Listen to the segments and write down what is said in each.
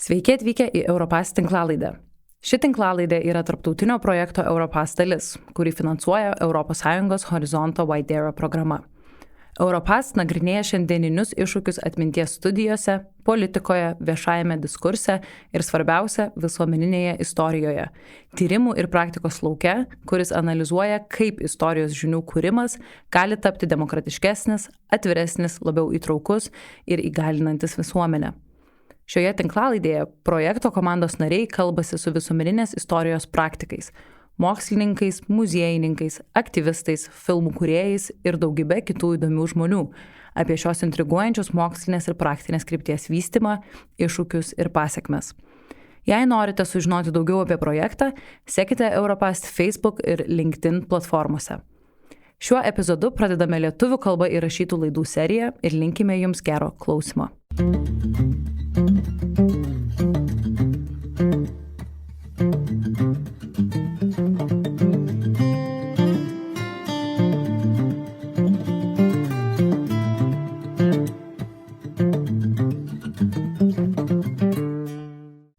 Sveiki atvykę į Europass tinklalaidę. Ši tinklalaidė yra tarptautinio projekto Europass dalis, kurį finansuoja ES Horizonto Wide programa. Europass nagrinėja šiandieninius iššūkius atminties studijose, politikoje, viešajame diskurse ir svarbiausia visuomeninėje istorijoje – tyrimų ir praktikos lauke, kuris analizuoja, kaip istorijos žinių kūrimas gali tapti demokratiškesnis, atviresnis, labiau įtraukus ir įgalinantis visuomenę. Šioje tinklalaidėje projekto komandos nariai kalbasi su visuomeninės istorijos praktikais, mokslininkais, muziejininkais, aktyvistais, filmų kūrėjais ir daugybė kitų įdomių žmonių apie šios intriguojančios mokslinės ir praktinės krypties vystymą, iššūkius ir pasekmes. Jei norite sužinoti daugiau apie projektą, sekite Europass Facebook ir LinkedIn platformose. Šiuo epizodu pradedame lietuvių kalba įrašytų laidų seriją ir linkime jums gero klausymo.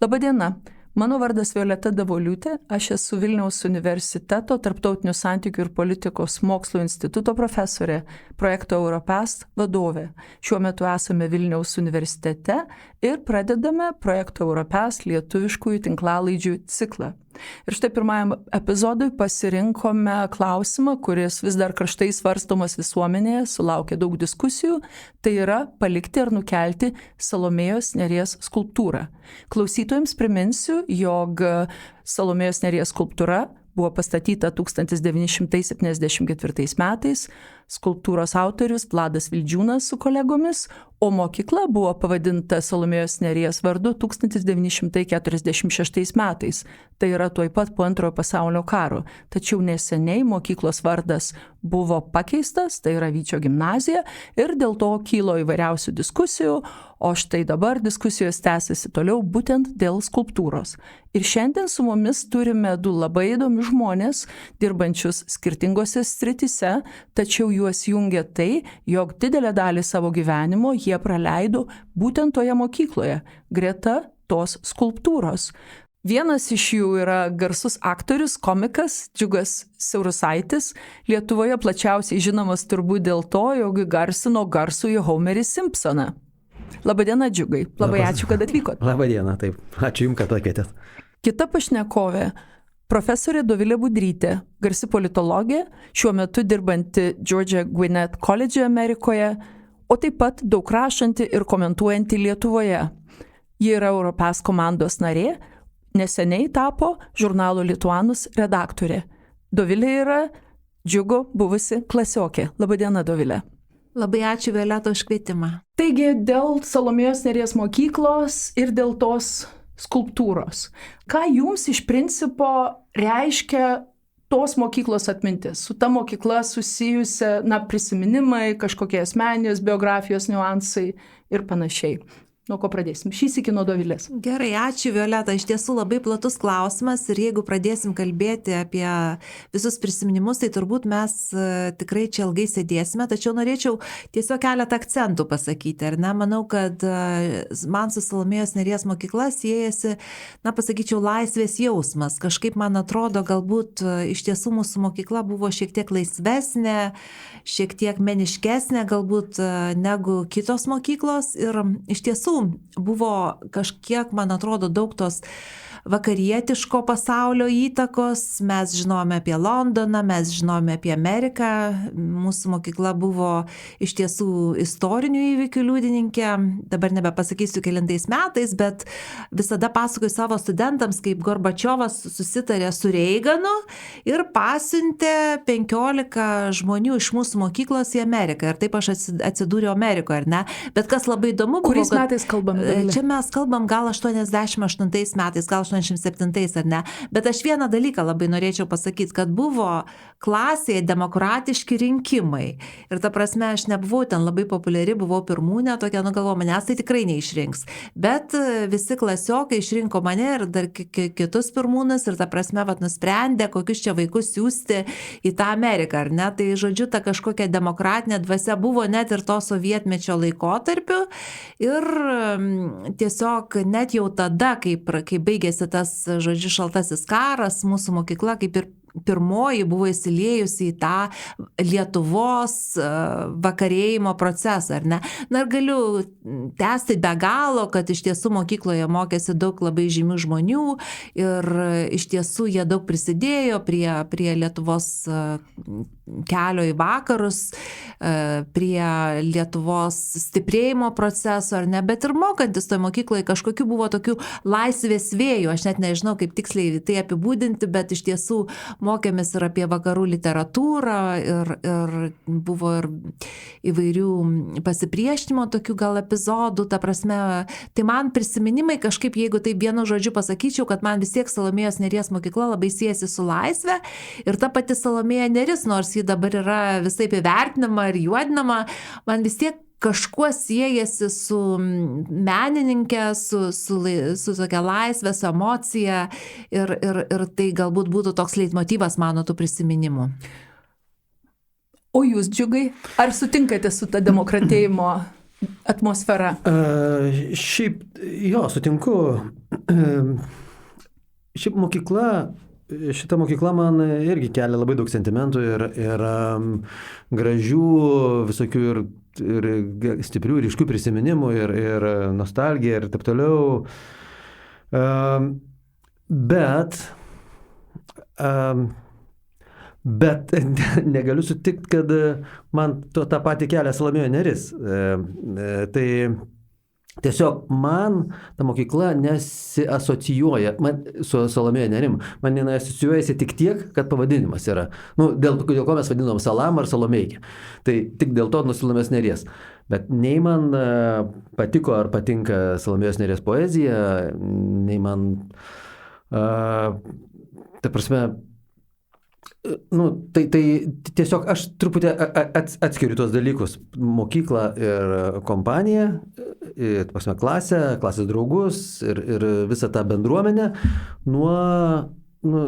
Labadiena, mano vardas Violeta Davoliūtė, aš esu Vilniaus universiteto tarptautinių santykių ir politikos mokslų instituto profesorė, projekto Europass vadovė. Šiuo metu esame Vilniaus universitete ir pradedame projekto Europass lietuviškųjų tinklalaidžių ciklą. Ir štai pirmajam epizodui pasirinkome klausimą, kuris vis dar karštai svarstomas visuomenėje, sulaukia daug diskusijų, tai yra palikti ar nukelti Salomėjos Nėries skulptūrą. Klausytojams priminsiu, jog Salomėjos Nėries skulptūra buvo pastatyta 1974 metais, skulptūros autorius Vladas Vildžiūnas su kolegomis, o mokykla buvo pavadinta Salomėjos Nėries vardu 1946 metais. Tai yra tuoj pat po Antrojo pasaulinio karo. Tačiau neseniai mokyklos vardas buvo pakeistas, tai yra Vyčio gimnazija, ir dėl to kilo įvairiausių diskusijų, o štai dabar diskusijos tęsiasi toliau būtent dėl skulptūros. Ir šiandien su mumis turime du labai įdomius žmonės, dirbančius skirtingose srityse, tačiau juos jungia tai, jog didelę dalį savo gyvenimo jie praleido būtent toje mokykloje, greta tos skulptūros. Vienas iš jų yra garsus aktorius, komikas Džiugas Siaurusaitis, Lietuvoje plačiausiai žinomas turbūt dėl to, jog įgarsino garsųjį Homerį Simpsoną. Labadiena, Džiugai. Labai ačiū, kad atvykot. Labadiena, taip. Ačiū Jums, kad pakvietėt. Kita pašnekovė – profesorė Dovilė Budrytė, garsi politologė, šiuo metu dirbanti Georgia Gwinnett College Amerikoje, o taip pat daug rašanti ir komentuojanti Lietuvoje. Ji yra Europass komandos narė, neseniai tapo žurnalo Lituanus redaktorė. Dovilė yra Džiugo buvusi klasiokė. Labadiena, Dovilė. Labai ačiū, Violeta, už kvietimą. Taigi, dėl Salomėjos Nėries mokyklos ir dėl tos skulptūros. Ką jums iš principo reiškia tos mokyklos atmintis? Su ta mokykla susijusia, prisiminimai, kažkokie asmeninės biografijos niuansai ir panašiai. Nuo ko pradėsim? Šį sykį nuo Dovilės. Gerai, ačiū, Violeta. Iš tiesų labai platus klausimas ir jeigu pradėsim kalbėti apie visus prisiminimus, tai turbūt mes tikrai čia ilgai sėdėsime, tačiau norėčiau tiesiog keletą akcentų pasakyti. Ar ne? Manau, kad man su Salomėjos Nėries mokykla siejasi, pasakyčiau, laisvės jausmas. Kažkaip man atrodo, galbūt iš tiesų mūsų mokykla buvo šiek tiek laisvesnė, šiek tiek meniškesnė galbūt negu kitos mokyklos ir iš tiesų buvo kažkiek, man atrodo, daug tos vakarietiško pasaulio įtakos. Mes žinome apie Londoną, mes žinome apie Ameriką. Mūsų mokykla buvo iš tiesų istorinių įvykių liudininkė. Dabar nebepasakysiu kelintais metais, bet visada pasakoju savo studentams, kaip Gorbačiovas susitarė su Reiganu ir pasiuntė 15 žmonių iš mūsų mokyklos į Ameriką. Ir taip aš atsidūriau Amerikoje, ar ne? Bet kas labai įdomu buvo, kuriais metais kalbame? Čia mes kalbam gal 88 metais, gal 87, ar ne? Bet aš vieną dalyką labai norėčiau pasakyti, kad buvo klasėje demokratiški rinkimai. Ir ta prasme, aš nebuvau ten labai populiari, buvau pirmūnė, tokia, galvoju, manęs tai tikrai neišrinks. Bet visi klasiokai išrinko mane ir dar kitus pirmūnus ir ta prasme, nusprendė, kokius čia vaikus siųsti į tą Ameriką, ar ne? Tai žodžiu, ta kažkokia demokratinė dvasia buvo net ir to sovietmečio laikotarpiu. Ir tiesiog net jau tada, kai baigėsi tas, žodžiu, šaltasis karas, mūsų mokykla kaip ir pirmoji buvo įsiliejusi į tą Lietuvos vakarėjimo procesą, ar ne? Na ir galiu tęsti be galo, kad iš tiesų mokykloje mokėsi daug labai žymių žmonių ir iš tiesų jie daug prisidėjo prie Lietuvos kelio į vakarus, prie Lietuvos stiprėjimo proceso, ar ne, bet ir mokantis toje mokykloje kažkokiu buvo tokių laisvės vėjų, aš net nežinau, kaip tiksliai tai apibūdinti, bet iš tiesų mokėmės ir apie vakarų literatūrą ir buvo ir įvairių pasipriešinimo tokių gal epizodų, ta prasme, tai man prisiminimai kažkaip, jeigu taip vienu žodžiu pasakyčiau, kad man vis tiek Salomėjos Nėries mokykla labai siejasi su laisve ir ta pati Salomėja Nėris, nors ji dabar yra visaip įvertinama ir juodinama, man vis tiek kažkuo siejasi su menininkė, su tokia laisvė, su emocija ir tai galbūt būtų toks leitmotyvas mano tų prisiminimų. O jūs, Džiugai, ar sutinkate su ta demokratėjimo atmosfera? Šiaip, jo, sutinku. Šiaip šita mokykla man irgi kelia labai daug sentimentų ir gražių visokių ir stiprių, ryškių prisiminimų ir nostalgija ir taip toliau. Bet negaliu sutikti, kad man tą patį kelia Salomėja Nėris. Tai tiesiog man ta mokykla nesiasocijuoja su Salomėja Nėrim. Man asocijuojasi tik tiek, kad pavadinimas yra. Dėl ko mes vadinom Salam ar Salomėjkė. Tai tik dėl to nuo Salomėjos Nėries. Bet nei man patiko ar patinka Salomėjos Nėries poezija, nei man, ta prasme, tai tiesiog aš truputį atskiriu tos dalykus. Mokyklą ir kompaniją, klasės draugus ir visą tą bendruomenę nuo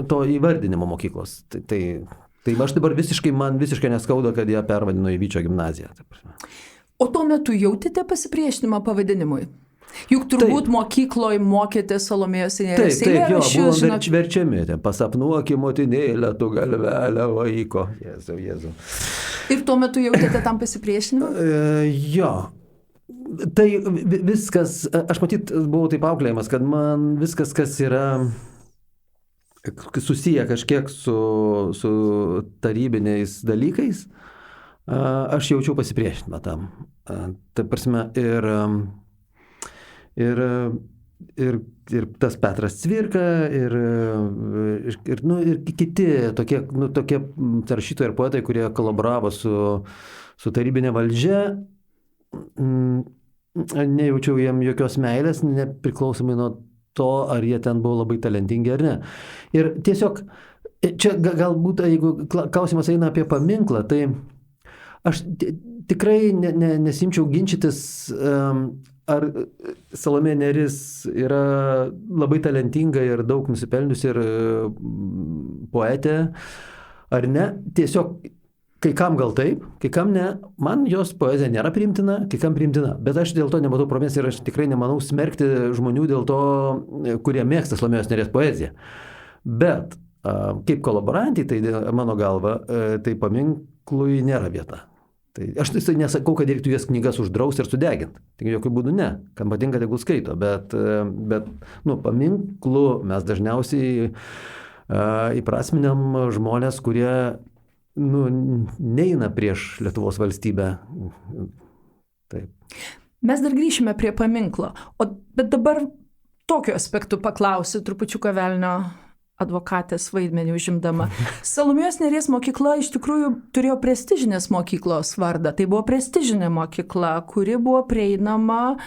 to įvardinimo mokyklos. Tai aš dabar man visiškai neskauda, kad ją pervadino į Vyčio gimnaziją. O tuo metu jautėte pasipriešinimą pavadinimui? Juk turbūt mokykloje mokėte Salomėjos Nėries eilėraščius. Taip, buvo verčiami, pasapnuoki motinėlę, tu galvelę vaiko. Jėzau. Ir tuo metu jautėte tam pasipriešinimą? Jo. Tai viskas, aš matyt, buvau taip auklėjimas, kad man viskas, kas yra susiję kažkiek su tarybiniais dalykais, aš jaučiau pasipriešinimą tam. Tai prasme, ir tas Petras Cvirka, ir kiti tokie rašytojai ir poetai, kurie kolaboravo su tarybinė valdžia, nejaučiau jiem jokios meilės, nepriklausomai nuo to, ar jie ten buvo labai talentingi ar ne. Ir tiesiog, čia galbūt, jeigu klausimas eina apie paminklą, tai aš tikrai nesimčiau ginčytis, ar Salomėja Nėris yra labai talentinga ir daug nusipelniusi ir poetė, ar ne. Tiesiog, kai kam gal taip, kai kam ne. Man jos poezija nėra priimtina, kai kam priimtina. Bet aš dėl to nematau problemos ir aš tikrai nemanau smerkti žmonių dėl to, kurie mėgsta Salomėjos Nėries poeziją. Bet kaip kolaborantai, tai mano galva, tai paminklui nėra vieta. Tai aš nesakau, kad reiktų jas knygas uždrausti ir sudeginti. Tik jokių būdų ne. Kam patinka, tegul skaito. Bet paminklų mes dažniausiai įprasminam žmonės, kurie neina prieš Lietuvos valstybę. Taip. Mes dar grįšime prie paminklo. Bet dabar tokiu aspektu paklausiu, trupučiuką velnio advokatės vaidmenį užimdama. Salomėjos Nėries mokykla iš tikrųjų turėjo prestižinės mokyklos vardą. Tai buvo prestižinė mokykla, kuri buvo prieinama,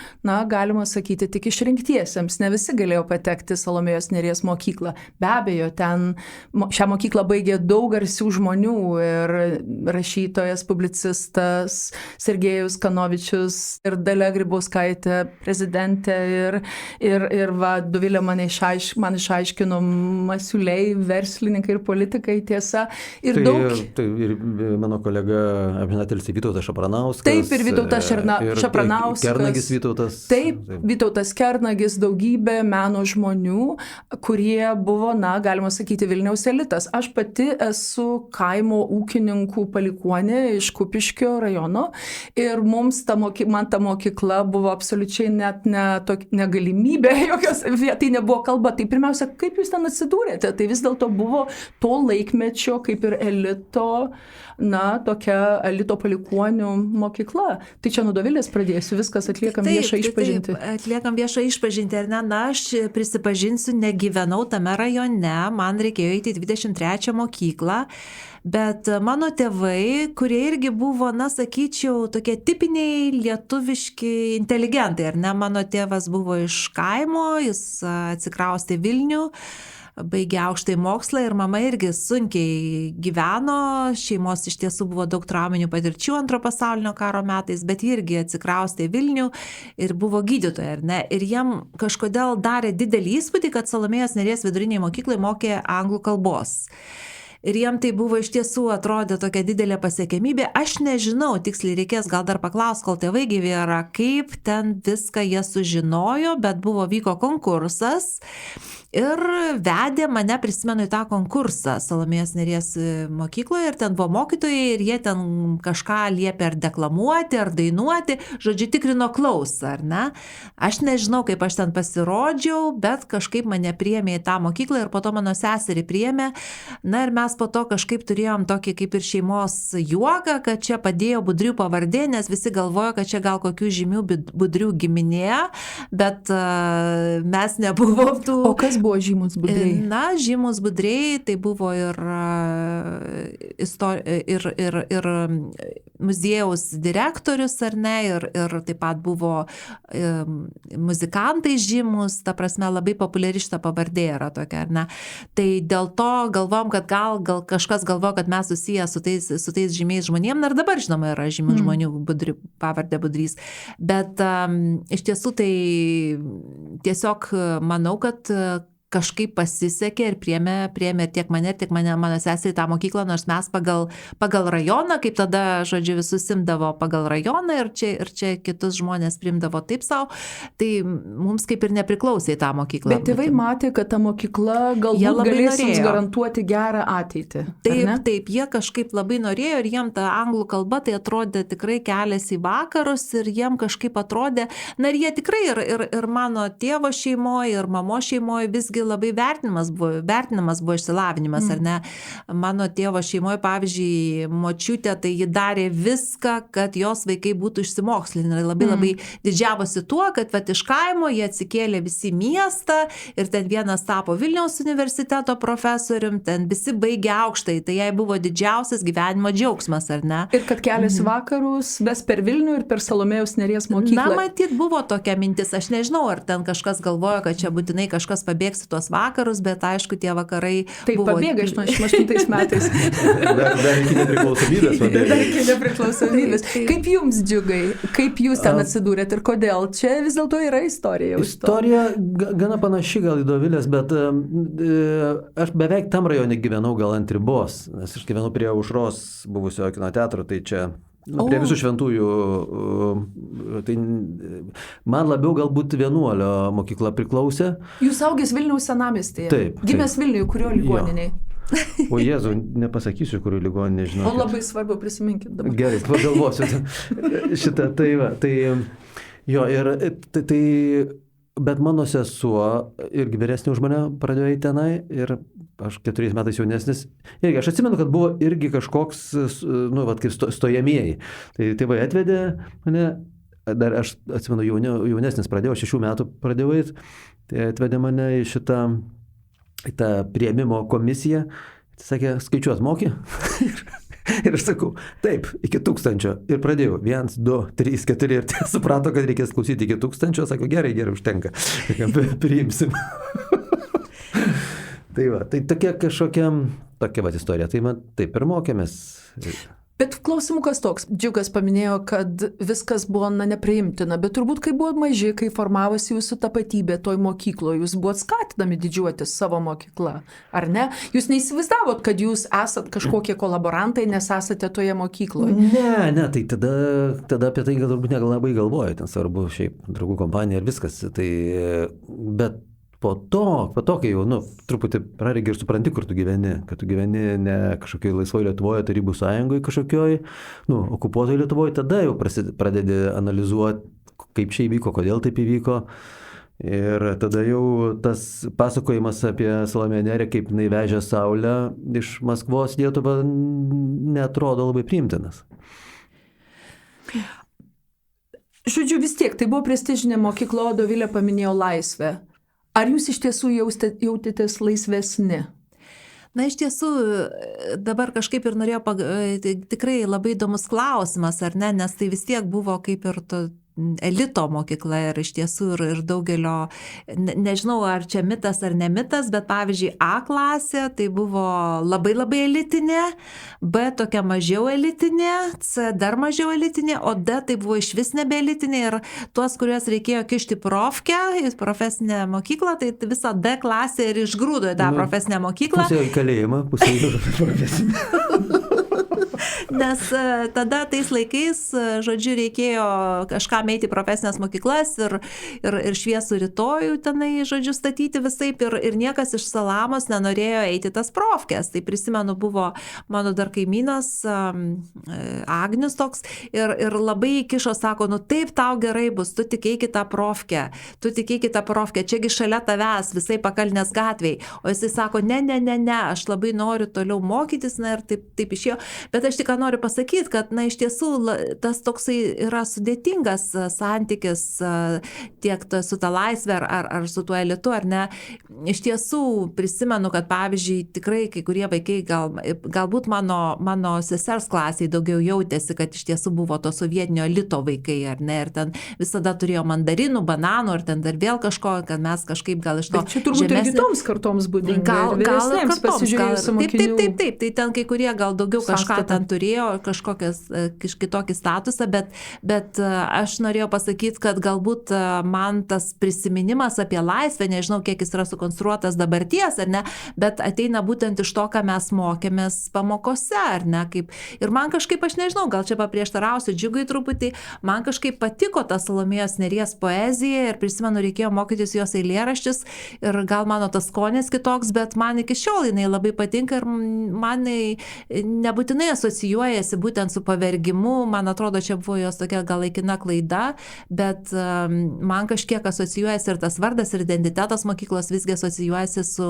galima sakyti, tik išrinktiesiems. Ne visi galėjo patekti Salomėjos Nėries mokyklą. Be abejo, ten šią mokyklą baigė daug garsių žmonių ir rašytojas, publicistas Sergejus Kanovičius ir Dalia Grybauskaitė, prezidentė ir Dovilė man išaiškino siūliai, verslininkai ir politikai, tiesa. Ir Tai ir mano kolega amžinatilsį Vytautas Šapranauskas. Taip, ir Vytautas Šapranauskas. Kernagis Vytautas. Taip, Vytautas Kernagis, daugybė meno žmonių, kurie buvo, galima sakyti, Vilniaus elitas. Aš pati esu kaimo ūkininkų palikuonė iš Kupiškio rajono ir mums man ta mokykla buvo absoliučiai net negalimybė, jokios, tai nebuvo kalba. Tai pirmiausia, kaip jūs ten atsidūrėte? Tai vis dėlto buvo to laikmečio kaip ir elito, tokia elito palikuonių mokykla. Tai čia nuo Dovilės pradėsiu, viskas atliekam viešą išpažintį. Taip, atliekam viešą išpažintį, ar ne? Aš prisipažinsiu, negyvenau tame rajone, man reikėjo eiti į 23 mokyklą. Bet mano tėvai, kurie irgi buvo, sakyčiau, tokie tipiniai lietuviški inteligentai, ar ne? Mano tėvas buvo iš kaimo, jis atsikraustė Vilnių, baigė aukštąjį mokslą ir mama irgi sunkiai gyveno, šeimos iš tiesų buvo daug trauminių patirčių Antro pasaulinio karo metais, bet irgi atsikraustė Vilnių ir buvo gydytoja, ar ne? Ir jiem kažkodėl darė didelį įspūdį, kad Salomėjos Nėries vidurinėje mokykloje mokė anglų kalbos. Ir jiem tai buvo iš tiesų atrodė tokia didelė pasiekiamybė. Aš nežinau, tiksliai reikės gal dar paklaus, kol tėvai gyvi yra, kaip ten viską jie sužinojo, bet vyko konkursas ir vedė mane, prisimenu, į tą konkursą Salomėjos Nėries mokykloje ir ten buvo mokytojai ir jie ten kažką liepė ar deklamuoti, ar dainuoti, žodžiu, tikrino klausą, ar ne? Aš nežinau, kaip aš ten pasirodžiau, bet kažkaip mane priėmė į tą mokyklą ir po to mano seserį priėmė. Ir mes po to kažkaip turėjom tokį kaip ir šeimos juoką, kad čia padėjo Budrių pavardė, nes visi galvojo, kad čia gal kokių žymių Budrių giminė, bet mes nebuvom tų. O kas buvo žymus Budriai? Žymus Budriai tai buvo ir muziejaus direktorius, ar ne, ir taip pat buvo muzikantai žymus, ta prasme labai populiari šita pavardė yra tokia, ar ne. Tai dėl to galvom, kad gal kažkas galvoja, kad mes susiję su tais žymiais žmonėm, ir dabar žinoma yra žymių žmonių pavardė Budrys. Bet iš tiesų tai tiesiog manau, kad kažkaip pasisekė ir priėmė tiek mane, mano seserį tą mokyklą, nors mes pagal rajoną, kaip tada, žodžiu, visus imdavo pagal rajoną ir čia kitus žmonės priimdavo taip savo, tai mums kaip ir nepriklausė į tą mokyklą. Bet tėvai matė, kad ta mokykla galbūt galės jums garantuoti gerą ateitį. Taip, jie kažkaip labai norėjo ir jiem ta anglų kalba tai atrodė tikrai kelias į vakarus ir jiem kažkaip atrodė, ir jie tikrai ir mano tėvo šeimoje, ir mamos šeimoje visgi labai vertinamas buvo išsilavinimas, ar ne? Mano tėvo šeimoje, pavyzdžiui, močiutė, tai ji darė viską, kad jos vaikai būtų išsimokslinę. Labai didžiavosi tuo, kad iš kaimo jie atsikėlė visi miestą ir ten vienas tapo Vilniaus universiteto profesorium, ten visi baigė aukštąjį, tai jai buvo didžiausias gyvenimo džiaugsmas, ar ne? Ir kad kelias vakarus ves per Vilnių ir per Salomėjos Nėries mokyklą. Matyt, buvo tokia mintis, aš nežinau, ar ten kažkas galvojo, kad čia būtinai kažkas pabėgs tuos vakarus, bet aišku, tie vakarai taip buvo... pabėga 88 metais. Dar iki nepriklausomybės. Kaip jums, Džiugai? Kaip jūs ten atsidūrėt ir kodėl? Čia vis dėlto yra istorija. Istorija gana panaši gal į Dovilės, bet aš beveik tam rajone gyvenau gal ant ribos, nes aš gyvenau prie Aušros buvusio kino teatro, tai čia prie Visų šventųjų, tai man labiau galbūt Vienuolio mokykla priklausė. Jūs augęs Vilniaus senamiestyje? Taip. Gimęs Vilniuje, kurio ligoniniai? O Jėzau, nepasakysiu, kurio ligoninė, žinau. O labai svarbu, prisiminkit dabar. Gerai, pagalvosiu šitą, tai va, tai jo, ir tai, bet mano sesuo irgi vyresnė už mane pradėjo eiti tenai ir aš 4 metais jaunesnis. Irgi, aš atsimenu, kad buvo irgi kažkoks, kaip stojamieji. Tai tėvai atvedė mane, dar aš atsimenu, jaunesnis pradėjau, 6 metų pradėjau eiti, tai atvedė mane į tą priėmimo komisiją. Tai sakė, skaičiuot moki? Ir aš sakau, taip, iki 1000. Ir pradėjau, 1, 2, 3, 4. Ir suprato, kad reikės klausyti iki 1000. Sako, gerai, užtenka. Priimsim. Tai va, tai tokia kažkokia istorija. Tai man taip ir mokėmės. Bet klausimukas toks, Džiugas paminėjo, kad viskas buvo nepriimtina, bet turbūt kai buvot maži, kai formavosi jūsų tapatybė toj mokykloje, jūs buvot skatinami didžiuotis savo mokyklą, ar ne? Jūs neįsivaizdavot, kad jūs esat kažkokie kolaborantai, nes esate toje mokykloje? Ne, tai tada apie tai galbūt nelabai galvoju, ten svarbu šiaip draugų kompanija ir viskas, tai, bet po to, kai jau, truputį praregi ir supranti, kur tu gyveni, kad tu gyveni ne kažkokiai laisvoje Lietuvoje, Tarybų sąjungoje kažkokioj, okupuotoje Lietuvoje, tada jau pradedi analizuoti, kaip čia įvyko, kodėl taip įvyko. Ir tada jau tas pasakojimas apie Salomėją Nėrį, kaip jinai vežė saulę iš Maskvos Lietuvą, neatrodo labai priimtinas. Žodžiu, vis tiek, tai buvo prestižinė mokykla, Dovilė paminėjo laisvę. Ar jūs iš tiesų jautėtės laisvesni? Na, iš tiesų, dabar kažkaip ir norėjau, tikrai labai įdomus klausimas, ar ne, nes tai vis tiek buvo kaip ir elito mokykla ir iš tiesų ir daugelio, nežinau, ar čia mitas ar ne mitas, bet pavyzdžiui, A klasė tai buvo labai labai elitinė, B tokia mažiau elitinė, C dar mažiau elitinė, o D tai buvo iš vis nebe elitinė ir tuos, kuriuos reikėjo kišti profkę, į profesinę mokyklą, tai visą D klasę ir išgrūdo į tą profesinę mokyklą. Pusė į kalėjimą, pusė į profesinę. Nes tada tais laikais, žodžiu, reikėjo kažką eiti į profesinės mokyklas ir šviesų rytojų tenai, žodžiu, statyti visaip ir niekas iš Salamos nenorėjo eiti tas profkės. Tai prisimenu, buvo mano dar kaimynas Agnius toks ir labai įkišo, sako, taip tau gerai bus, tu tik eiki tą profkę, čiagi šalia tavęs visai Pakalnės gatvėj. O jisai sako, ne, aš labai noriu toliau mokytis, ir taip išėjo. Bet aš tik noriu pasakyti, kad, iš tiesų, tas toksai yra sudėtingas santykis tiek su ta laisvė ar su tuo elitu, ar ne. Iš tiesų, prisimenu, kad, pavyzdžiui, tikrai kai kurie vaikai, galbūt mano sesers klasiai daugiau jautėsi, kad iš tiesų buvo to sovietinio elito vaikai, ar ne, ir ten visada turėjo mandarinų, bananų, ar ten dar vėl kažko, kad mes kažkaip gal iš to čia turbūt ir kitoms kartoms būdinga. Gal ir kartoms, taip, tai ten kai kurie gal daugiau kažką ten turėjo, kitokį statusą, bet aš norėjau pasakyti, kad galbūt man tas prisiminimas apie laisvę, nežinau, kiek jis yra sukonstruotas dabarties, ar ne, bet ateina būtent iš to, ką mes mokėmės pamokose, ar ne, ir man kažkaip, aš nežinau, gal čia paprieštarausiu Džiugui truputį, man kažkaip patiko ta Salomėjos Nėries poezija ir prisimenu, reikėjo mokytis jos eilėraščius ir gal mano tas skonis kitoks, bet man iki šiol jinai labai patinka ir man nebūtinai asocijuojasi būtent su pavergimu, man atrodo, čia buvo jos tokia gal laikina klaida, bet man kažkiek asocijuojasi ir tas vardas, ir identitetas mokyklos visgi asocijuojasi su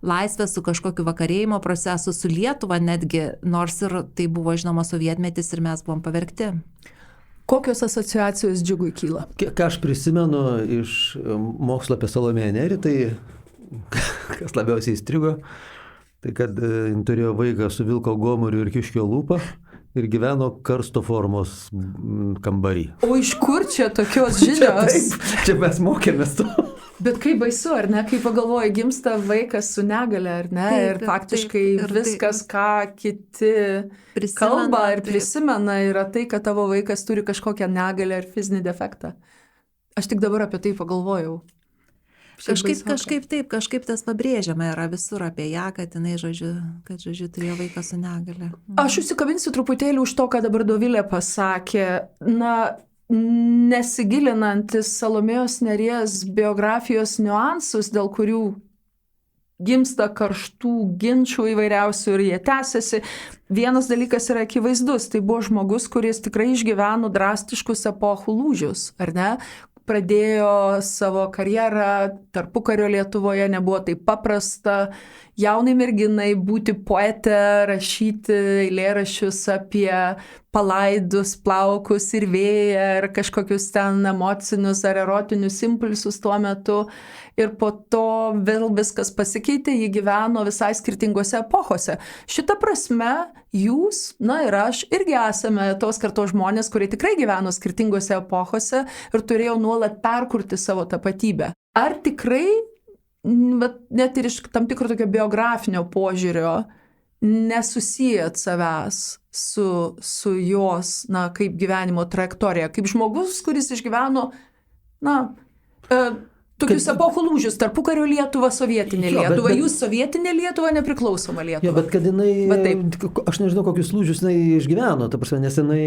laisvė, su kažkokiu vakarėjimo procesu, su Lietuva netgi, nors ir tai buvo, žinoma, sovietmetis ir mes buvom pavergti. Kokios asociacijos Džiugui kyla? Ką aš prisimenu iš mokslo apie Salomėją Nėrį, tai kas labiausiai įstrigo, tai kad turėjo vaiką su vilko gomuriu ir kiškio lūpą ir gyveno karsto formos kambarį. O iš kur čia tokios žinios? Čia mes mokėmės to. Bet kaip baisu, ar ne, kai pagalvoji, gimsta vaikas su negale, ar ne, ir faktiškai viskas, ką kiti kalba ir prisimena, yra tai, kad tavo vaikas turi kažkokią negalę ir fizinį defektą. Aš tik dabar apie tai pagalvojau. Kažkaip tas pabrėžiama yra visur apie ją, kad jinai, žodžiu, turėjo vaiką su negale. Aš užsikabinsiu truputėlį už to, ką dabar Dovilė pasakė. Nesigilinantis Salomėjos Nėries biografijos niuansus, dėl kurių gimsta karštų ginčių įvairiausių ir jie tęsiasi. Vienas dalykas yra akivaizdus, tai buvo žmogus, kuris tikrai išgyveno drastiškus epochų lūžius, ar ne? Pradėjo savo karjerą tarpukario Lietuvoje, nebuvo taip paprasta jaunai merginai būti poetė, rašyti eilėraščius apie palaidus plaukus ir vėją ir kažkokius ten emocinius ar erotinius impulsus tuo metu. Ir po to vėl viskas pasikeitė, ji gyveno visai skirtingose epochose. Šita prasme, jūs, ir aš irgi esame tos kartos žmonės, kurie tikrai gyveno skirtingose epochose ir turėjo nuolat perkurti savo tapatybę. Ar tikrai, net ir iš tam tikro tokio biografinio požiūrio, nesusijat savęs su jos, kaip gyvenimo trajektorija, kaip žmogus, kuris išgyveno, tokius epochų lūžius, tarpukario Lietuva, sovietinė Lietuva, jūs sovietinė Lietuva, nepriklausoma Lietuva. Jo, bet kad jinai, aš nežinau, kokius lūžius jinai išgyveno, ta prasme, nes jinai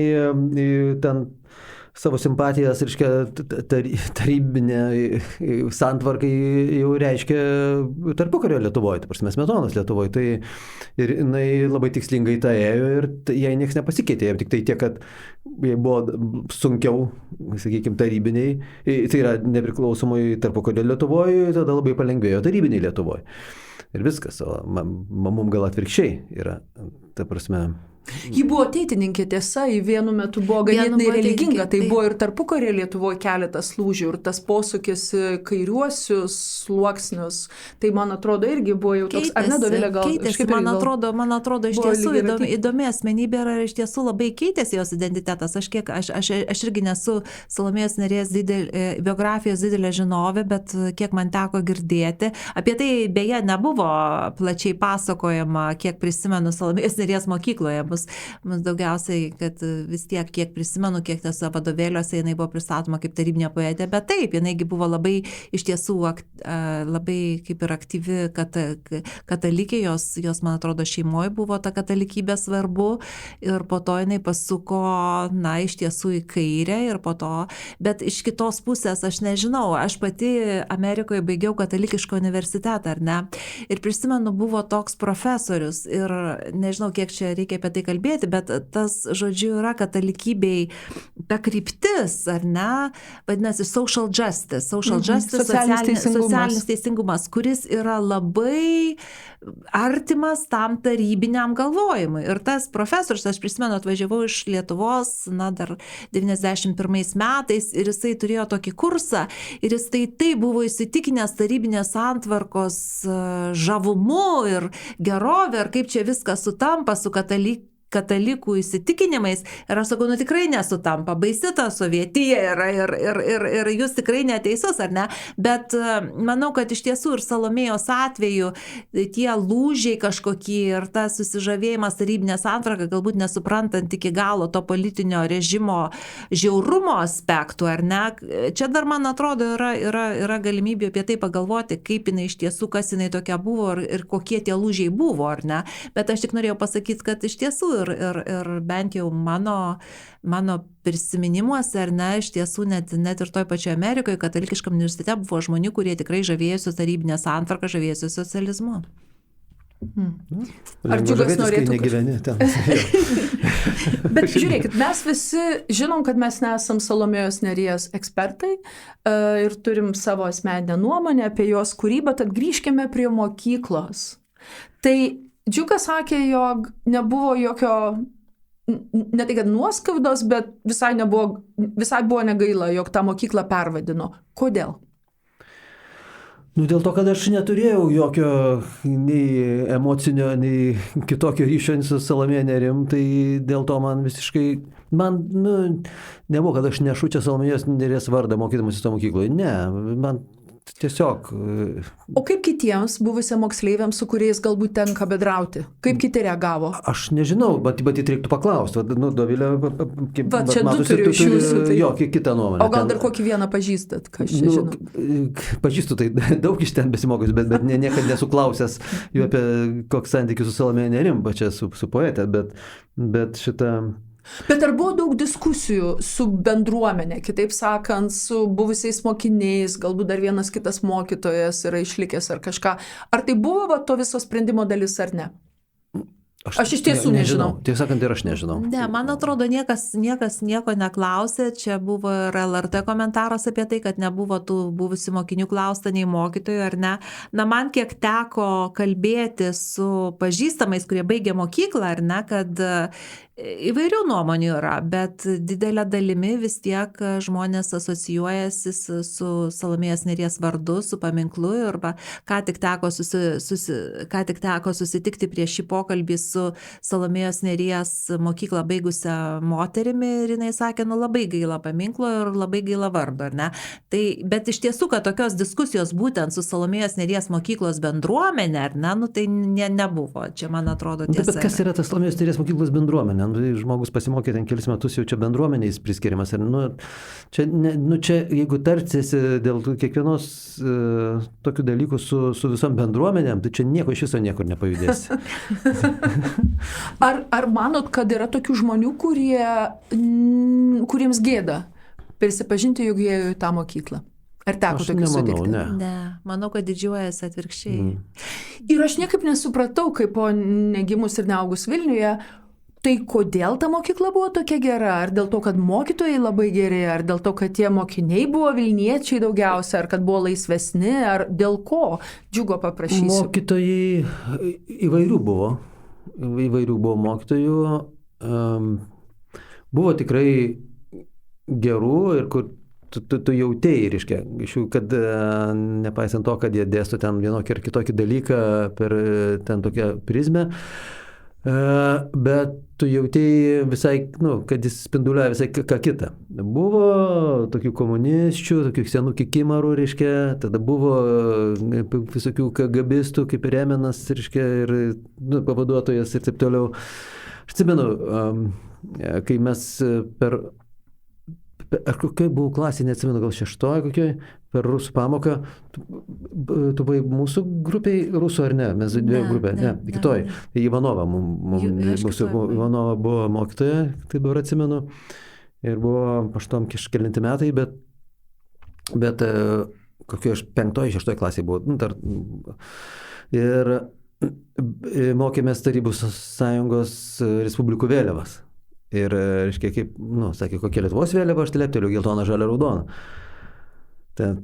ten savo simpatijas, reiškia, tarybinę santvarkai jau reiškia tarpukario Lietuvoje, ta prasme, Smetonos Lietuvoje. Tai ir jinai labai tikslingai tą ėjo ir jai nieks nepasikeitė, tik tai tiek, kad jai buvo sunkiau, sakykime, tarybiniai, tai yra nepriklausomai tarpukario Lietuvoje, tada labai palengvėjo tarybiniai Lietuvoje. Ir viskas, o mum gal atvirkščiai yra, ta prasme. Ji buvo ateitininkė, tiesa, į vienu metu buvo ganėtinai religinga, tai buvo ir tarpukario Lietuvoje keletas lūžių ir tas posūkis kairiuosius sluoksnius, tai man atrodo irgi buvo jau toks, ar ne, Dovilė, gal? Keitėsi, man atrodo iš tiesų įdomi asmenybė ir iš tiesų labai keitėsi jos identitetas. Aš irgi nesu Salomėjos Nėries biografijos didelė žinovė, bet kiek man teko girdėti, apie tai beje nebuvo plačiai pasakojama, kiek prisimenu Salomėjos Nėries mokykloje. Mums daugiausiai, kad vis tiek, kiek prisimenu, kiek tose vadovėliuose jinai buvo pristatoma kaip tarybinė poetė, bet taip, jinaigi buvo labai iš tiesų labai kaip ir aktyvi katalikė, jos, man atrodo, šeimoje buvo ta katalikybė svarbu ir po to jinai pasuko, iš tiesų į kairę ir po to, bet iš kitos pusės, aš nežinau, aš pati Amerikoje baigiau katalikišką universitetą, ar ne? Ir prisimenu, buvo toks profesorius ir nežinau, kiek čia reikia apie tai kalbėti, bet tas, žodžiu, yra katalikybei ta kryptis, ar ne, vadinasi social justice, socialinis teisingumas, kuris yra labai artimas tam tarybiniam galvojimui. Ir tas profesorius, aš prisimenu, atvažiavau iš Lietuvos, dar 91 metais ir jisai turėjo tokį kursą ir jis tai buvo įsitikinęs tarybinės santvarkos žavumu ir gerovė, ir kaip čia viskas sutampa su katalikų įsitikinimais ir aš sakau, tikrai nesutampa, baisi ta Sovietija yra ir jūs tikrai neteisus, ar ne? Bet manau, kad iš tiesų ir Salomėjos atveju tie lūžiai kažkokie ir tas susižavėjimas tarybinė santvarka, galbūt nesuprantant iki galo to politinio režimo žiaurumo aspektų, ar ne? Čia dar, man atrodo, yra galimybė apie tai pagalvoti, kaip jinai iš tiesų, kas jinai tokia buvo ir kokie tie lūžiai buvo, ar ne? Bet aš tik norėjau pasakyti, kad iš tiesų ir bent jau mano prisiminimuose, ar ne, iš tiesų net ir toj pačioje Amerikoje, katalikiškam universitete buvo žmonių, kurie tikrai žavėjosi tarybinę santvarką, žavėjosi socializmu. Ar Džiugas norėtų negyveni ten? Bet žiūrėkit, mes visi žinom, kad mes nesam Salomėjos Nėries ekspertai ir turim savo asmeninę nuomonę apie jos kūrybą, tad grįžkime prie mokyklos. Tai Džiugas sakė, jog nebuvo jokio, ne tai kad nuoskaudos, bet visai buvo negaila, jog tą mokyklą pervadino. Kodėl? Dėl to, kad aš neturėjau jokio nei emocinio, nei kitokio ryšio su Salomėja Nėrim, tai dėl to man visiškai, nebuvo, kad aš nešu čia Salomėjos Nėries vardą mokydamas į tą mokykloje. Ne, man tiesiog. O kaip kitiems buvusiems moksleiviams, su kuriais galbūt tenka bendrauti? Kaip kiti reagavo? Aš nežinau, bet reiktų paklausti. Dovilė, čia du turiu iš jūsų. Jo, kitą nuomonę. O gal dar kokį vieną pažįstat, ką aš čia žinau? Pažįstu, tai daug iš ten besimokius, bet niekada nesuklausęs jų apie koks santykis su Salomėja Nėrim, čia su poetė, bet šitą... Bet ar buvo daug diskusijų su bendruomenė, kitaip sakant, su buvusiais mokiniais, galbūt dar vienas kitas mokytojas yra išlikęs ar kažką. Ar tai buvo to viso sprendimo dalis ar ne? Aš iš tiesų nežinau. Tiesą sakant, ir aš nežinau. Ne, man atrodo, niekas nieko neklausė. Čia buvo ir LRT komentaras apie tai, kad nebuvo tų buvusių mokinių klausta nei mokytojų, ar ne. Man kiek teko kalbėti su pažįstamais, kurie baigė mokyklą, ar ne, kad Įvairių nuomonių yra, bet didelė dalimi vis tiek žmonės asocijuojasi su Salomėjos Nėries vardu, su paminklu. Ir ką tik teko susitikti prieš šį pokalbį su Salomėjos Nėries mokyklą baigusią moterimi ir jinai sakė, labai gaila paminklo ir labai gaila vardo, ar ne? Tai, bet iš tiesų, kad tokios diskusijos būtent su Salomėjos Nėries mokyklos bendruomenė, ar ne, tai nebuvo. Čia, man atrodo, tiesa. Bet kas yra tas Salomėjos Nėries mokyklos bendruomenė? Žmogus pasimokė ten kelis metus, jau čia bendruomeniais priskiriamas. Čia jeigu tarsiesi dėl kiekvienos tokių dalykų su visom bendruomenėm, tai čia nieko iš viso niekur nepajudės. Ar manot, kad yra tokių žmonių, kuriems gėda prisipažinti, jog jie į tą mokyklą? Ar teko tokių sutikti? Ne, manau, kad didžiuojasi atvirkščiai. Ir aš niekaip nesupratau, kaip po negimus ir neaugus Vilniuje, tai kodėl ta mokykla buvo tokia gera? Ar dėl to, kad mokytojai labai geri, ar dėl to, kad tie mokiniai buvo vilniečiai daugiausia, ar kad buvo laisvesni, ar dėl ko? Džiugo paprašysiu. Mokytojai įvairių buvo mokytojų. Buvo tikrai gerų ir kur tu jautėjai, reiškia, kad nepaisant to, kad jie dėsto ten vienokį ir kitokį dalyką per ten tokią prizmę, bet tu jautėjai visai, kad jis spinduliuoja visai ką kitą. Buvo tokių komunisčių, tokių senų kikimarų, reiškia, tada buvo visokių KGBistų, kaip Remenas, reiškia, ir pavaduotojas ir taip toliau. Aš atsimenu, kai mes ar kokioj buvau klasė, neatsimenu, gal 6 kokioj, per rusų pamoką, tu buvai mūsų grupiai rusų ar ne? Mes dviejų grupė, ne, kitoj. Ivanova, mūsų Ivanova buvo mokytoja, tai dabar atsimenu, ir buvo 8 kažkelinti metai, bet kokioj aš 5-6 klasėje buvau. Ir mokėmės Tarybų Sąjungos Respublikų vėliavas. Ir, reiškia, kaip, sakė, kokia Lietuvos vėliava, aš tai lepteliu geltoną, žalią, raudoną. Ten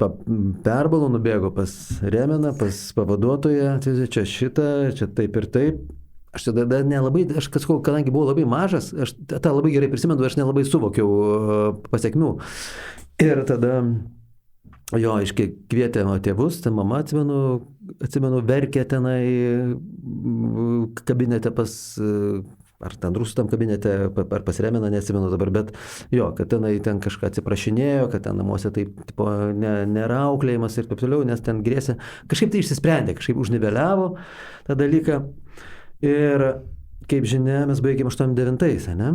perbalų nubėgo pas Remeną, pas pavaduotoją, čia šitą, čia taip ir taip. Aš tada nelabai, kadangi buvau labai mažas, aš tą labai gerai prisimenu, aš nelabai suvokiau pasiekmių. Ir tada jo, aiškiai, kvietė tėvus, ten mama, atsimenu, verkė tenai kabinete pas... ar ten rusų tam kabinete, ar pas Remeną, neatsimenu dabar, bet jo, kad ten kažką atsiprašinėjo, kad ten namuose taip tipo, nėra auklėjimas ir taip toliau, nes ten grėsė, kažkaip tai išsisprendė, kažkaip užniveliavo tą dalyką. Ir kaip žinia, mes baigėm 89-ais, ne?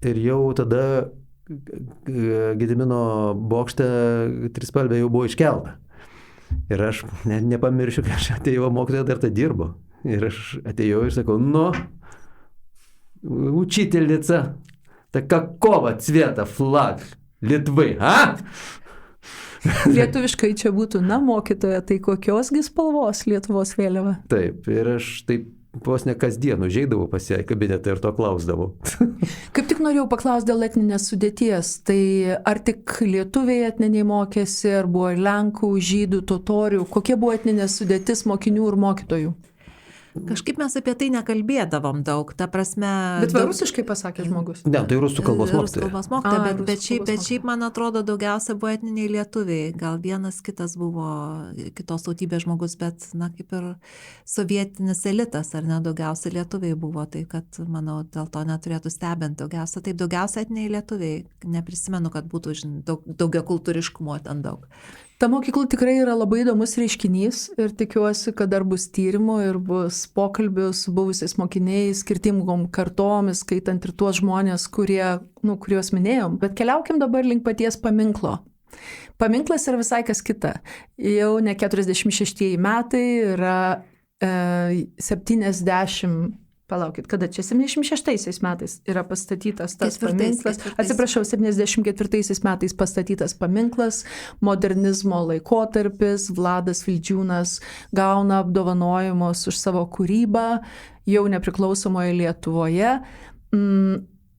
Ir jau tada Gedimino bokšte trispalvė jau buvo iškelta. Ir aš nepamiršiu, kai aš atėjau, mokytoja dar tai dirbo. Ir aš atėjau ir sakau, учительница, так какого цвета флаг Lietuvai, a? Lietuviškai čia būtų, mokytoja, tai kokiosgi spalvos Lietuvos vėliava? Taip, ir aš taip vos ne kasdien užeidavau pas ją į kabinetą ir to klausdavau. Kaip tik norėjau paklausti dėl etninės sudėties, tai ar tik lietuviai etniniai mokėsi, ar buvo ir lenkų, žydų, totorių, kokia buvo etninės sudėtis mokinių ir mokytojų? Kažkaip mes apie tai nekalbėdavom daug, ta prasme... Bet rusiškai pasakė žmogus. Ne, tai rusų kalbos mokytoja. Bet šiaip, man atrodo, daugiausia buvo etniniai lietuviai. Gal vienas kitas buvo kitos tautybės žmogus, bet, kaip ir sovietinis elitas, ar ne, daugiausia lietuviai buvo. Tai, kad, manau, dėl to neturėtų stebinti. Daugiausia etniniai lietuviai. Neprisimenu, kad būtų daugiakultūriškumo ten daug. Ta mokykla tikrai yra labai įdomus reiškinys ir tikiuosi, kad dar bus tyrimų ir bus pokalbių su buvusiais mokiniais, skirtingom kartom, skaitant ir tuos žmonės, kuriuos minėjom. Bet keliaukim dabar link paties paminklo. Paminklas yra visai kas kita. Jau ne 46 metai, yra 70... Palaukit, kada čia 76 metais yra pastatytas tas paminklas. Atsiprašau, 74 metais pastatytas paminklas, modernizmo laikotarpis, Vladas Vildžiūnas gauna apdovanojimus už savo kūrybą jau nepriklausomoje Lietuvoje.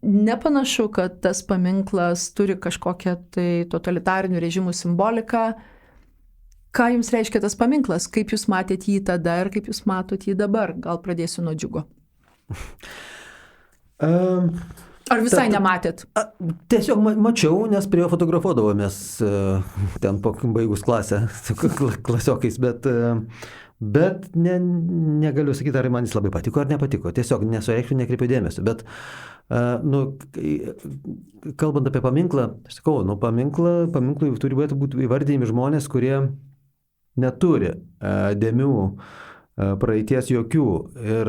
Nepanašu, kad tas paminklas turi kažkokią tai totalitarinių režimų simboliką. Ką jums reiškia tas paminklas? Kaip jūs matėte jį tada ir kaip jūs matote jį dabar? Gal pradėsiu nuo Džiugo. Ar visai nematėt? Tiesiog mačiau, nes prie jo fotografuodavomės ten po baigus klasę su klasiokais, bet negaliu sakyti, ar man jis labai patiko ar nepatiko. Tiesiog nesureikščiau, nekreipiu dėmesio. Bet, kalbant apie paminklą, aš sakau, paminklui turi būti įvardinimi žmonės, kurie neturi dėmių praeities jokių. Ir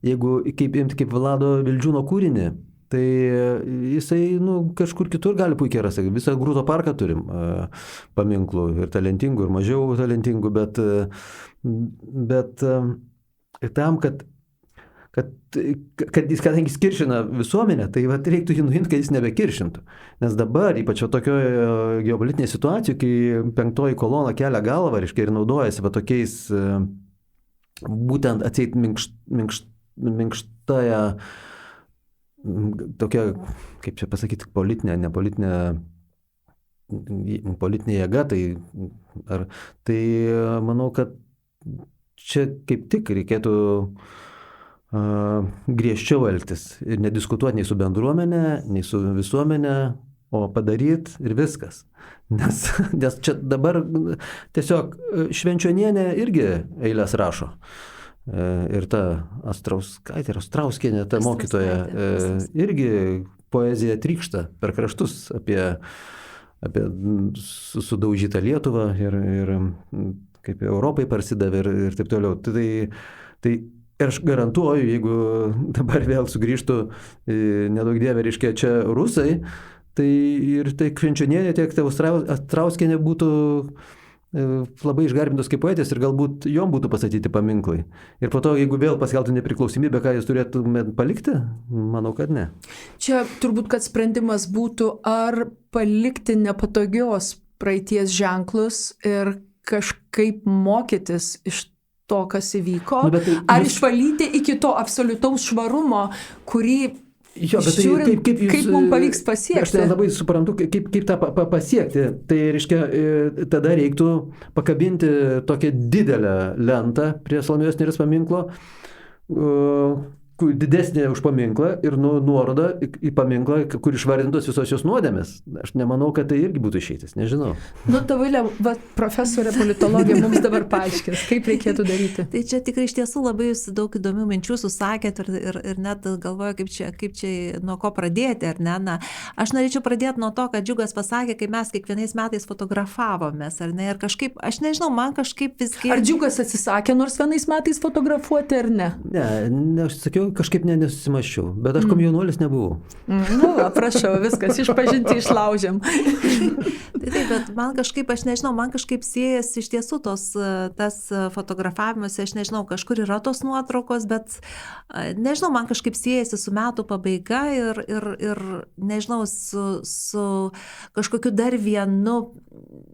jeigu imti kaip Vlado Vildžiūno kūrinį, tai jisai kažkur kitur gali puikiai rasti. Visą Grūto parką turim paminklų, ir talentingų, ir mažiau talentingų, bet tam, kad jis, kadangi jis kiršina visuomenę, tai reiktų jį nuimti, kad jis nebekiršintų. Nes dabar, ypač tokioje geopolitinėje situacijoje, kai 5 kolona kelia galvą, reiškia, ir naudojasi tokiais būtent atseit minkštąją tokia, kaip čia pasakyti, politinė jėga, tai manau, kad čia kaip tik reikėtų griežčiau elgtis ir nediskutuoti nei su bendruomenė, nei su visuomenė, o padaryti ir viskas. Nes čia dabar tiesiog Švenčionienė irgi eilės rašo. Ir ta Astrauskienė, ta mokytoja, irgi poezija trykšta per kraštus apie sudaužytą Lietuvą ir kaip Europai parsidavė ir taip toliau. Tai aš garantuoju, jeigu dabar vėl sugrįžtų, nedaug dievė, reiškia, čia rusai, tai ir tai Švenčionienė, tiek Astrauskienė būtų labai išgarbintos kaip poetės ir galbūt jom būtų pastatyti paminklai. Ir po to, jeigu vėl paskelbtų nepriklausomybę, ką jūs turėtumėt palikti? Manau, kad ne. Čia turbūt, kad sprendimas būtų ar palikti nepatogios praeities ženklus ir kažkaip mokytis iš to, kas įvyko, ar išvalyti iki to absoliutaus švarumo, kurį žiūrint, kaip mums pavyks pasiekti. Aš labai suprantu, kaip tą pasiekti. Tai reiškia, tada reiktų pakabinti tokią didelę lentą prie Salomėjos Nėries paminklo, didesnė už paminklą ir nuoroda į paminklą, kur išvardintos visos jos nuodėmės. Aš nemanau, kad tai irgi būtų išeitis, nežinau. Tavilė, profesorė politologė mums dabar paaiškins, kaip reikėtų daryti. Tai čia tikrai iš tiesų labai daug įdomių minčių susakėt ir net galvoju, kaip čia nuo ko pradėti, ar ne? Na, aš norėčiau pradėti nuo to, kad Džiugas pasakė, kai mes kiekvienais metais fotografavomės, ar ne? Ir kažkaip, aš nežinau, man kažkaip visgi... Ar Džiugas atsisakė nors vienais metais fotografuoti, ar ne? Ne, aš sakiau, kažkaip nesusimaščiau, bet aš komjaunuolis nebuvau. Prašau, viskas, išpažinti išlaužiam. Taip, bet man kažkaip, aš nežinau, man kažkaip siejasi iš tiesų tas fotografavimas, aš nežinau, kažkur yra tos nuotraukos, bet nežinau, man kažkaip siejasi su metų pabaiga ir nežinau, su kažkokiu dar vienu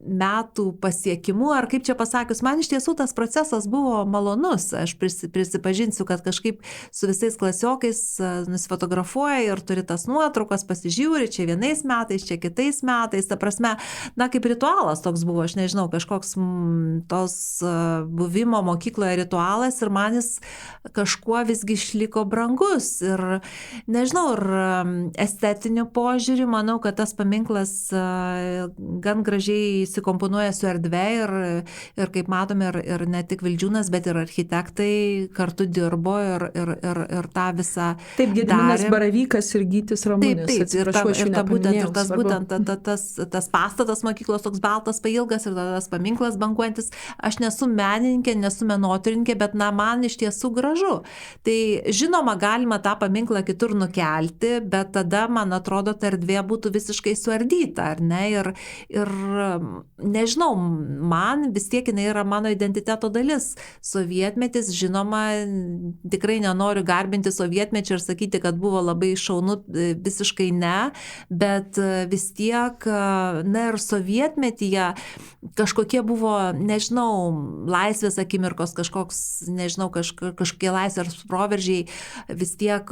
metų pasiekimu, ar kaip čia pasakius, man iš tiesų tas procesas buvo malonus. Aš prisipažinsiu, kad kažkaip su visais klasiokais nusifotografuoja ir turi tas nuotraukas, pasižiūri, čia vienais metais, čia kitais metais. Ta prasme, kaip ritualas toks buvo, aš nežinau, kažkoks tos buvimo mokykloje ritualas ir man jis kažkuo visgi išliko brangus. Ir nežinau, ir estetiniu požiūriu, manau, kad tas paminklas gan gražiai įsikomponuoja su erdve ir kaip matome, ir ne tik Vildžiūnas, bet ir architektai kartu dirbo ir tą visą taip, Gediminas Baravykas ir Gytis Ramunis. Taip, tas pastatas mokyklos toks baltas, pailgas ir tas paminklas bankuojantis. Aš nesu menininkė, nesu menotyrininkė, bet man iš tiesų gražu. Tai žinoma, galima tą paminklą kitur nukelti, bet tada, man atrodo, ta erdvė būtų visiškai suardyta, ar ne? Ir nežinau, man vis tiek jinai yra mano identiteto dalis. Sovietmetis, žinoma, tikrai nenoriu garbinti sovietmečio ir sakyti, kad buvo labai šaunu, visiškai ne, bet vis tiek, ir sovietmetyje kažkokie buvo, nežinau, laisvės akimirkos, kažkoks, nežinau, kažkokie laisvės proveržiai, vis tiek,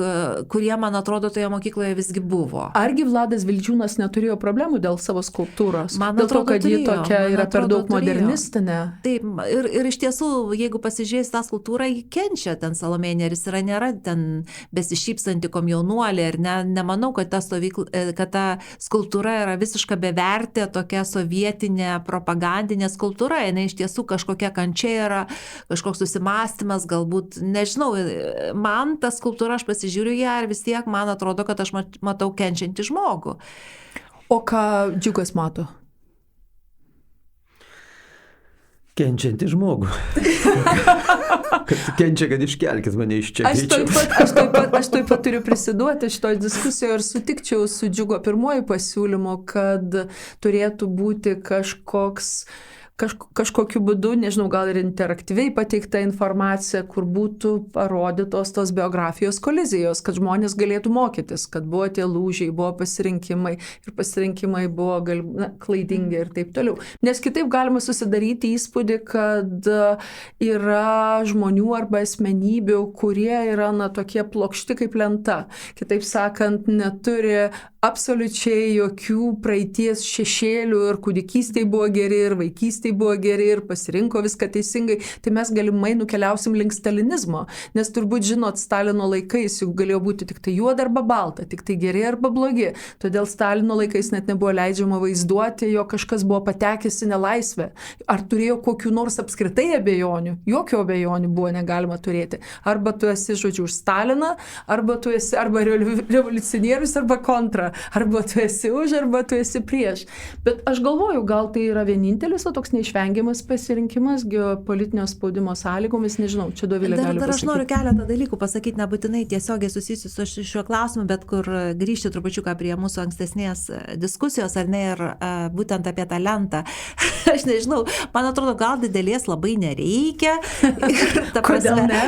kurie, man atrodo, toje mokykloje visgi buvo. Argi Vladas Vildžiūnas neturėjo problemų dėl savo skulptūros? Man atrodo, kad ji tokia yra per daug modernistinė. Taip, ir iš tiesų, jeigu pasižiūrės tą skulptūrą, ji kenčia, ten Salomėja Nėris nėra ten besišypsanti komjaunuolė ir nemanau, kad ta skulptūra yra visiška bevertė, tokia sovietinė propagandinė skulptūra, jinai iš tiesų kažkokia kančia yra, kažkoks susimąstymas, galbūt, nežinau, man ta skulptūra, aš pasižiūriu ją ir vis tiek man atrodo, kad aš matau kenčiantį žmogų. O ką Džiugas mato? Kenčiantį žmogų. Kenčia, kad iškelkis mane iš čia. Aš taip pat turiu prisiduoti šitoj diskusijoje ir sutikčiau su Džiugo pirmoju pasiūlymu, kad turėtų būti kažkokiu būdu, nežinau, gal ir interaktyviai pateikta informacija, kur būtų parodytos tos biografijos kolizijos, kad žmonės galėtų mokytis, kad buvo tie lūžiai, buvo pasirinkimai ir pasirinkimai buvo klaidingi ir taip toliau. Nes kitaip galima susidaryti įspūdį, kad yra žmonių arba asmenybių, kurie yra tokie plokšti kaip lenta. Kitaip sakant, neturi absoliučiai jokių praeities šešėlių ir kūdikystėje buvo geri, ir vaikystėje buvo geri, ir pasirinko viską teisingai, tai mes galimai nukeliausim link stalinizmo. Nes turbūt žinot, Stalino laikais juk galėjo būti tik tai juoda arba balta, tik tai geri arba blogi. Todėl Stalino laikais net nebuvo leidžiama vaizduoti, jo kažkas buvo patekęs į nelaisvę. Ar turėjo kokių nors apskritai abejonių? Jokio abejonių buvo negalima turėti. Arba tu esi, žodžiu, už Staliną, arba tu esi arba revoliucionierius, arba kontra. Arba tu esi už, arba tu esi prieš. Bet aš galvoju, gal tai yra vienintelis, o toks neišvengiamas pasirinkimas geopolitinio spaudimo sąlygomis, nežinau, čia Dovilė gali pasakyti. Dar aš noriu keletą dalykų pasakyti, nebūtinai tiesiogiai susijusius su šiuo klausimu, bet kur grįžti trupučiuką prie mūsų ankstesnės diskusijos, ar ne, ir būtent apie tą lentą. Aš nežinau, man atrodo, gal didelės labai nereikia. Kodėl ne?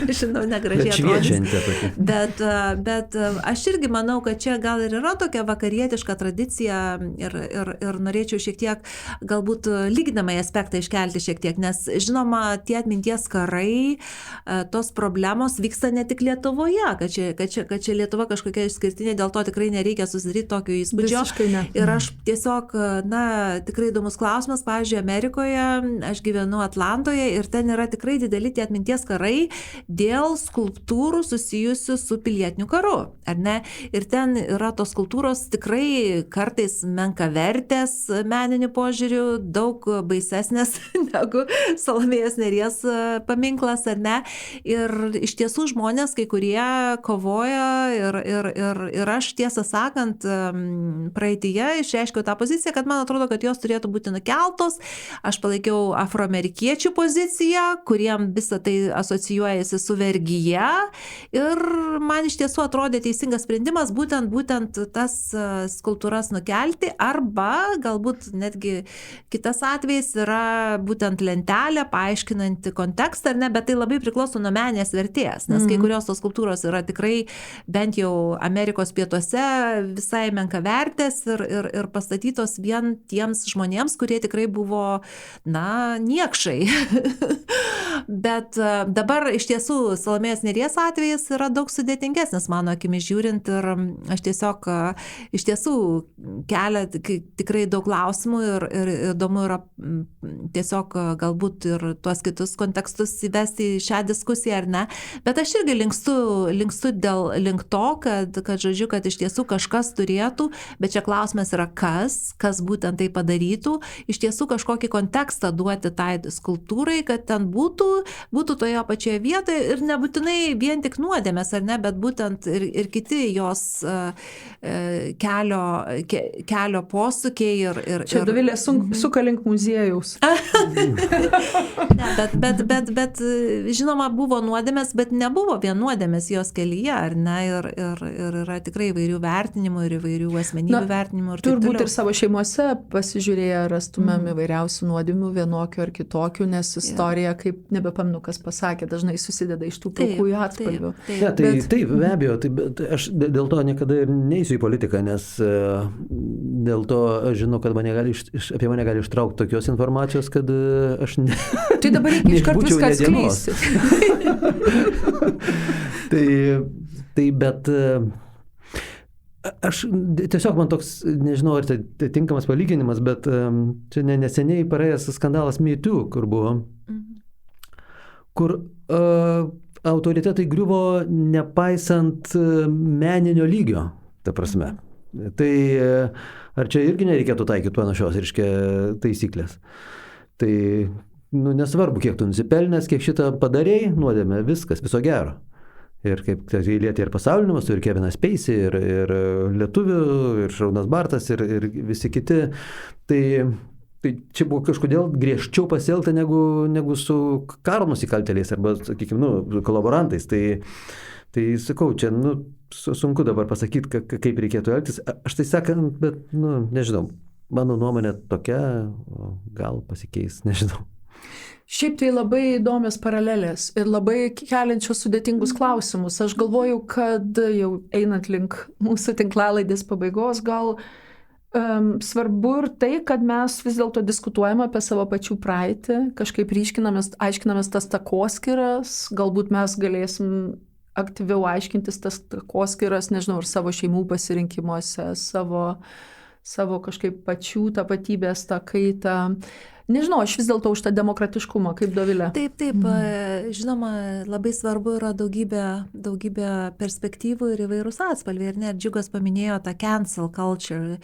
Nežinau, negražiai atrodys. Bet aš irgi manau, kad čia gal ir yra tokia vakarietiška tradicija ir norėčiau šiek tiek galbūt lyginamąjį aspektą iškelti šiek tiek, nes žinoma, tie atminties karai, tos problemos vyksta ne tik Lietuvoje, kad čia Lietuva kažkokia išskirtinė, dėl to tikrai nereikia susidaryti tokio įspūdžio. Ir aš tiesiog, tikrai įdomus klausimas, pavyzdžiui, Amerikoje, aš gyvenu Atlantoje ir ten yra tikrai dideli tie atminties karai dėl skulptūrų susijusių su pilietiniu karu, ar ne? Ir ten yra tos skulptūros tikrai kartais menkavertės meniniu požiūriu, daug baisesnės negu Salomėjos Nėries paminklas, ar ne? Ir iš tiesų žmonės, kai kurie kovoja ir aš tiesą sakant, praeityje išreiškiau tą poziciją, kad man atrodo, kad jos turėtų būti nukeltos. Aš palaikiau afroamerikiečių poziciją, kuriem visą tai asocijuojasi su vergyje ir man iš tiesų atrodė teisingas sprendimas būtent tas skulptūras nukelti, arba galbūt netgi kitas atvejis yra būtent lentelė paaiškinanti kontekstą, ar ne, bet tai labai priklauso nuo meninės vertės, nes kai kurios tos skulptūros yra tikrai bent jau Amerikos pietuose visai menkavertės ir pastatytos vien tiems žmonėms, kurie tikrai buvo, niekšai. Bet dabar iš tiesų Salomėjos Nėries atvejis yra daug sudėtingesnis, mano akimis žiūrint, ir aš tiesiog iš tiesų kelia tikrai daug klausimų ir įdomu yra tiesiog galbūt ir tuos kitus kontekstus įvesti į šią diskusiją ar ne, bet aš irgi linkstu link to, žodžiu, kad iš tiesų kažkas turėtų, bet čia klausimas yra kas būtent tai padarytų, iš tiesų kažkokį kontekstą duoti tai skulptūrai, kad ten būtų toje pačioje vietoje ir nebūtinai vien tik nuodėmės ar ne, bet būtent ir kiti jos kelio posūkiai ir čia Dovilė suka link muziejaus. Ne, bet žinoma buvo nuodėmės, bet nebuvo vien nuodėmės jos kelyje, ar ne, ir yra tikrai įvairių vertinimų ir įvairių asmenybių vertinimų ir taip toliau. Turbūt ir savo šeimose pasižiūrėję rastumėm įvairiausių nuodėmių vienokių ar kitokių, nes istorija, kaip nebepamenu, kas pasakė, dažnai susideda iš tų pilkųjų atspalvių. Taip, be abejo, aš dėl to niekada ir neįsiu į politiką, nes dėl to aš žinau, kad apie mane gali ištraukti tokios informacijos, kad aš ne... Tai dabar reikia iškart viską atskleisti. Bet aš tiesiog man toks, nežinau, ar tai tinkamas palyginimas, bet čia neseniai praėjęs skandalas Me Too, kur buvo, kur autoritetai griuvo nepaisant meninio lygio, ta prasme. Tai ar čia irgi nereikėtų taikyti panašios, reiškia, taisyklės. Tai nesvarbu, kiek tu nusipelnęs, kiek šitą padarėjai, nuodėmė, viskas, viso gero. Ir kaip tai lietė ir pasauliniu mastu, ir Kevinas Spacey, ir lietuvių, ir Šarūnas Bartas, ir visi kiti. Tai čia buvo kažkodėl griežčiau pasielgta negu su karo nusikaltėliais arba, sakykime, kolaborantais. Tai sakau, čia sunku dabar pasakyti, kaip reikėtų elgtis. Aš tai sakant, bet, nežinau, mano nuomonė tokia, gal pasikeis, nežinau. Šiaip tai labai įdomios paralelės ir labai keliančios sudėtingus klausimus. Aš galvoju, kad jau einant link mūsų tinklalaidės pabaigos, gal svarbu ir tai, kad mes vis dėlto diskutuojame apie savo pačių praeitį, kažkaip aiškinamės tas takoskiras, galbūt mes galėsim aktyviau aiškintis tas takoskiras, nežinau, ir savo šeimų pasirinkimuose, savo kažkaip pačių tapatybės tą kaitą. Nežinau, aš vis dėlto už tą demokratiškumą, kaip Dovilė. Taip, žinoma, labai svarbu yra daugybė perspektyvų ir įvairūs atspalviai. Ir net Džiugas paminėjo tą cancel culture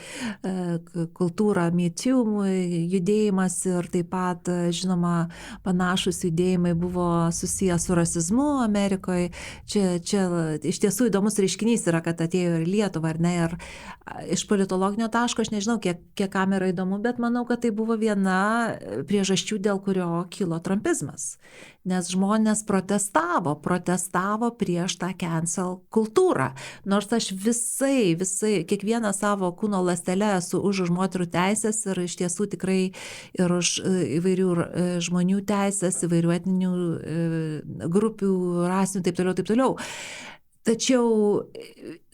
kultūrą, Me Too judėjimas ir taip pat, žinoma, panašus judėjimai buvo susijęs su rasizmu Amerikoje. Čia iš tiesų įdomus reiškinys yra, kad atėjo ir Lietuvą, ar ne? Ir iš politologinio taško aš nežinau, kiek kam yra įdomu, bet manau, kad tai buvo viena priežasčių, dėl kurio kilo trumpizmas. Nes žmonės protestavo prieš tą cancel kultūrą. Nors aš visai, kiekvieną savo kūno ląstelę esu už moterų teisės ir iš tiesų tikrai ir už įvairių žmonių teisės, įvairių etninių grupių, rasinių, taip toliau. Tačiau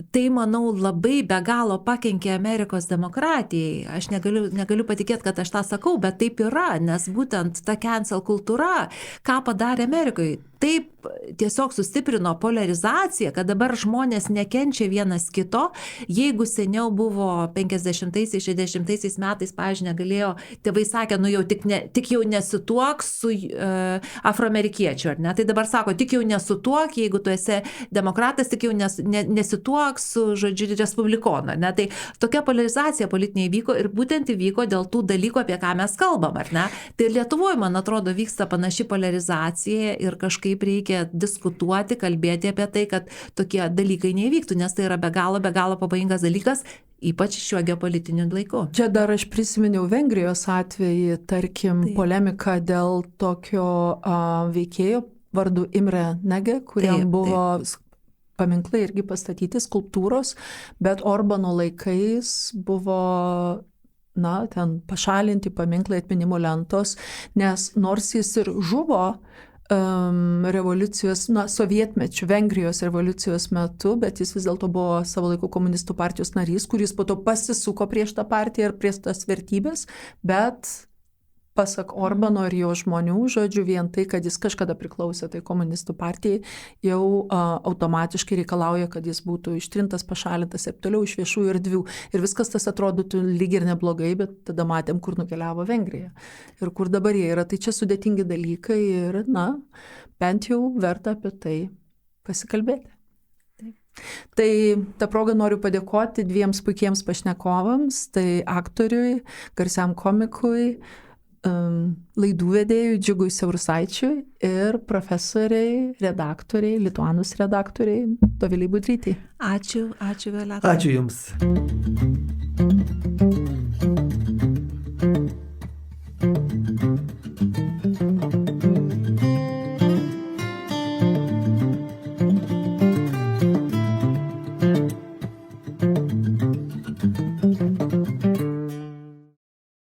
tai, manau, labai be galo pakenkė Amerikos demokratijai. Aš negaliu patikėti, kad aš tą sakau, bet taip yra, nes būtent ta cancel kultūra, ką padarė Amerikoje, taip tiesiog sustiprino polarizaciją, kad dabar žmonės nekenčia vienas kito. Jeigu seniau buvo 50-60 metais, pavyzdžiui, negalėjo, tėvai sakė, jau tik jau nesituok su afroamerikiečiu, ar ne? Tai dabar sako, tik jau nesituok, jeigu tu esi demokratas, tik jau nesituok su, žodžiu, respublikonu, ne? Tai tokia polarizacija politinė įvyko ir būtent įvyko dėl tų dalykų, apie ką mes kalbam, ar ne? Tai Lietuvoje, man atrodo, vyksta panaši polarizacija ir kažkaip reikia diskutuoti, kalbėti apie tai, kad tokie dalykai neįvyktų, nes tai yra be galo pavojingas dalykas, ypač šiuo geopolitiniu laiku. Čia dar aš prisiminiau Vengrijos atvejį, tarkim, polemiką dėl tokio veikėjo vardu Imre Nege, kuriam buvo paminklai irgi pastatyti, skulptūros, bet Orbano laikais buvo ten pašalinti paminklai, atminimo lentos, nes nors jis ir žuvo revoliucijos, sovietmečių, Vengrijos revoliucijos metu, bet jis vis dėlto buvo savo laiku komunistų partijos narys, kuris po to pasisuko prieš tą partiją ir prieš tas vertybės, bet pasak Orbano ir jo žmonių, žodžiu, vien tai, kad jis kažkada priklausė tai komunistų partijai, jau automatiškai reikalauja, kad jis būtų ištrintas, pašalintas ir toliau iš viešųjų erdvių. Ir viskas tas atrodytų lyg ir neblogai, bet tada matėm, kur nukeliavo Vengrija ir kur dabar jie yra. Tai čia sudėtingi dalykai ir, bent jau verta apie tai pasikalbėti. Tai tą progą noriu padėkoti dviems puikiems pašnekovams, tai aktoriui, garsiam komikui, laidų vedėjui Džiugui Siaurusaičiui ir profesoriai, redaktoriai, Lituanus redaktoriai Dovilei Budrytei. Ačiū, Violeta. Ačiū Jums.